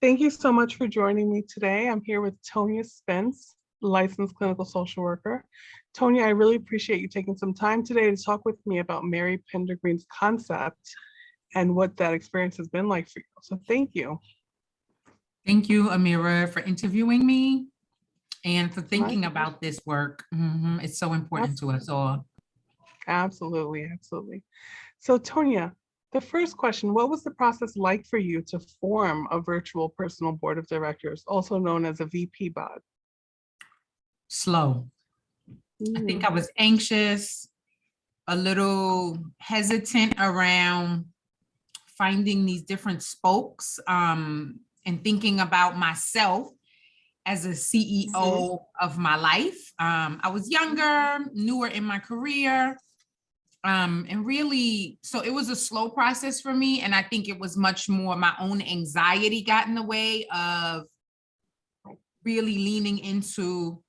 Thank you so much for joining me today. I'm here with Tonia Spence, licensed clinical social worker. Tonia, I really appreciate you taking some time today to talk with me about Mary Pender Greene's concept and what that experience has been like for you. So thank you. Thank you, Amira, for interviewing me and for thinking My about this work. It's so important to us all. Absolutely, absolutely. So Tonia, the first question, what was the process like for you to form a virtual personal board of directors, also known as a VP bod? Slow. I think I was anxious, a little hesitant around finding these different spokes and thinking about myself as a CEO of my life. I was younger, newer in my career, and really, so it was a slow process for me. And I think it was much more my own anxiety got in the way of really leaning into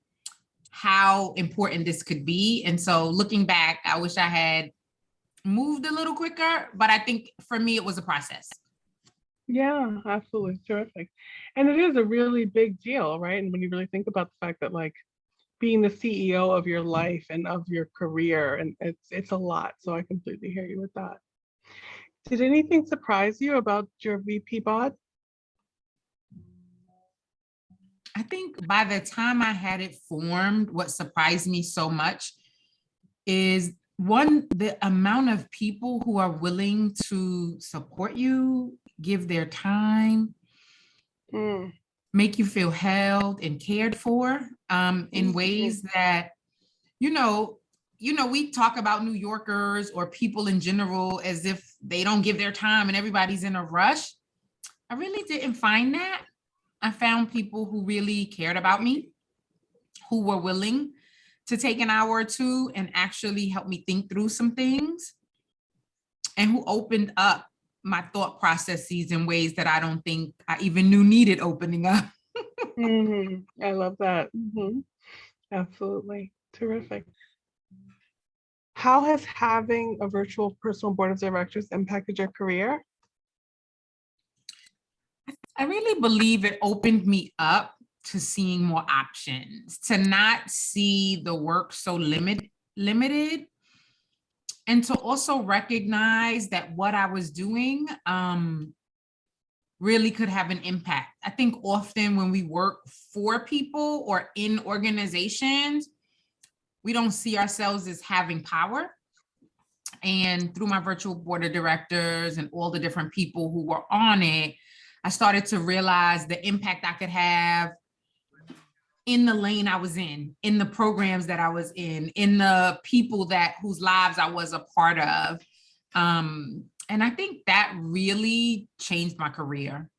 how important this could be. And so looking back, I wish I had moved a little quicker, but I think for me, it was a process. Yeah, absolutely. Terrific. And it is a really big deal, right? And when you really think about the fact that like being the CEO of your life and of your career, and it's a lot. So I completely hear you with that. Did anything surprise you about your VP bod? I think by the time I had it formed, what surprised me so much is one, the amount of people who are willing to support you, give their time, make you feel held and cared for in ways that, we talk about New Yorkers or people in general as if they don't give their time and everybody's in a rush. I really didn't find that. I found people who really cared about me, who were willing to take an hour or two and actually help me think through some things, and who opened up my thought processes in ways that I don't think I even knew needed opening up. I love that. Absolutely. Terrific. How has having a virtual personal board of directors impacted your career? I really believe it opened me up to seeing more options, to not see the work so limited, and to also recognize that what I was doing really could have an impact. I think often when we work for people or in organizations, we don't see ourselves as having power. And through my virtual board of directors and all the different people who were on it, I started to realize the impact I could have in the lane I was in the programs that I was in the people whose lives I was a part of. And I think that really changed my career.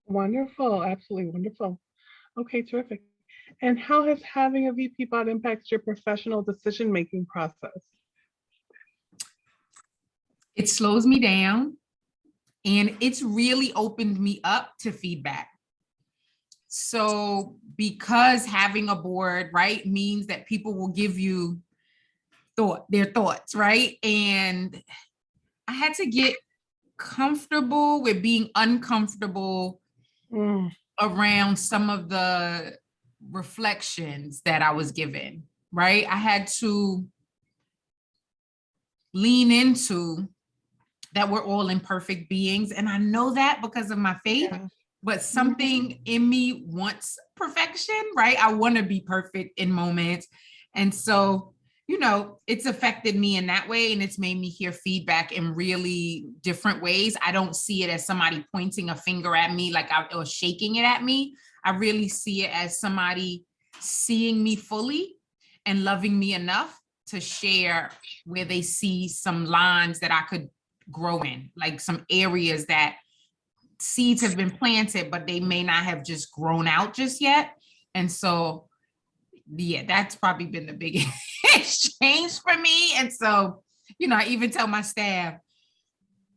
Wonderful, absolutely wonderful. Okay, terrific. And how has having a VP bod impacted your professional decision-making process? It slows me down, and it's really opened me up to feedback. So because having a board, right, means that people will give you their thoughts, right? And I had to get comfortable with being uncomfortable around some of the reflections that I was given, right? I had to lean into that we're all imperfect beings. And I know that because of my faith, but something in me wants perfection, right? I want to be perfect in moments. And so, it's affected me in that way. And it's made me hear feedback in really different ways. I don't see it as somebody pointing a finger at me or shaking it at me. I really see it as somebody seeing me fully and loving me enough to share where they see some lines that I could grow in, like some areas that seeds have been planted, but they may not have just grown out just yet. And so, yeah, that's probably been the biggest change for me. And so, I even tell my staff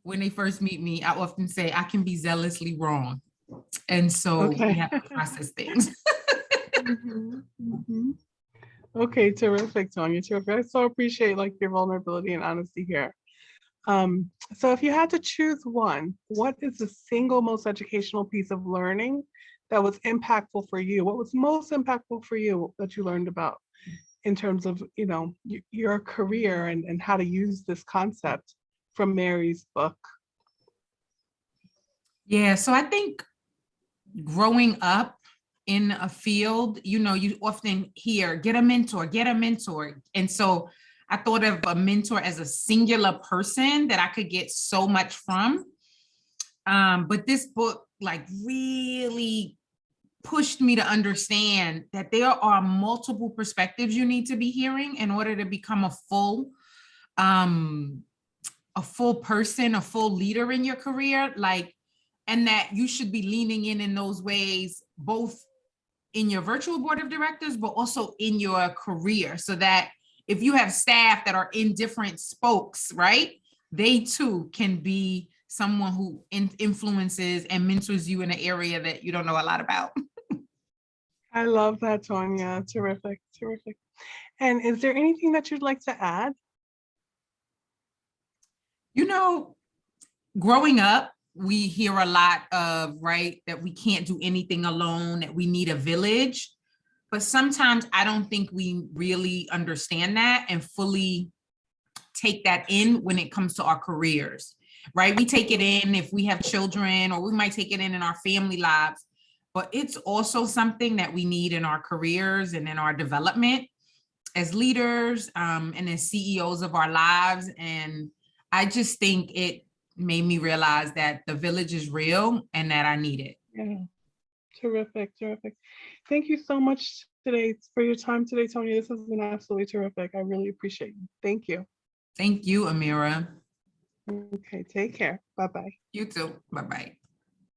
when they first meet me, I often say I can be zealously wrong. And so we have to process things. Okay, terrific, Tonia, terrific. I so appreciate your vulnerability and honesty here. So if you had to choose one, what is the single most educational piece of learning that was impactful for you? What was most impactful for you that you learned about in terms of, your career and how to use this concept from Mary's book? Yeah, so I think growing up in a field, you often hear, get a mentor, get a mentor. And so I thought of a mentor as a singular person that I could get so much from. But this book like really pushed me to understand that there are multiple perspectives you need to be hearing in order to become a full person, a full leader in your career, and that you should be leaning in those ways, both in your virtual board of directors, but also in your career, so that if you have staff that are in different spokes, right, they too can be someone who influences and mentors you in an area that you don't know a lot about. I love that, Tonia. Terrific, terrific. And is there anything that you'd like to add? Growing up, we hear a lot of, right, that we can't do anything alone, that we need a village. But sometimes I don't think we really understand that and fully take that in when it comes to our careers, right? We take it in if we have children, or we might take it in our family lives, but it's also something that we need in our careers and in our development as leaders, and as CEOs of our lives. And I just think it made me realize that the village is real and that I need it. Yeah, terrific, terrific. Thank you so much today for your time today, Tonia. This has been absolutely terrific. I really appreciate you. Thank you. Thank you, Amira. Okay, take care. Bye-bye. You too. Bye-bye.